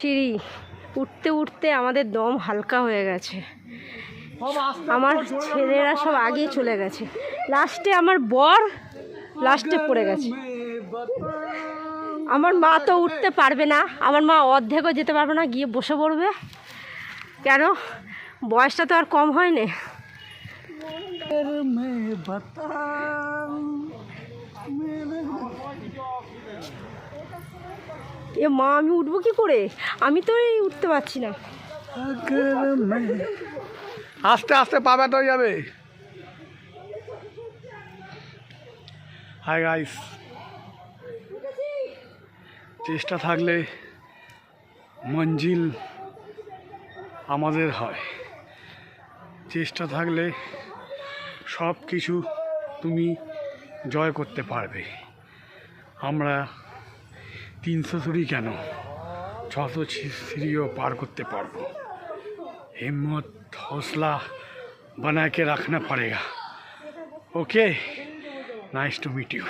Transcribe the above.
সিঁড়ি উঠতে উঠতে আমাদের দম হালকা হয়ে গেছে। আমার ছেলেরা সব আগেই চলে গেছে, লাস্টে আমার বর লাস্টে পড়ে গেছে। আমার মা তো উঠতে পারবে না, আমার মা অর্ধেকও যেতে পারবে না, গিয়ে বসে পড়বে। কেন, বয়সটা তো আর কম হয়নি। এ মা, আমি উঠবো কি করে? আমি তো উঠতে পারছি না। আস্তে আস্তে পা ব্যথা হয়ে যাবে। হাই গাইস, চেষ্টা থাকলে মঞ্জিল আমাদের হয়, চেষ্টা থাকলে সব কিছু তুমি জয় করতে পারবে। আমরা 300 সিঁড়ি কেন, 600 সিঁড়িও পার করতে পারবো। हिम्मत हौसला बना के रखना पड़ेगा। Okay, nice to meet you.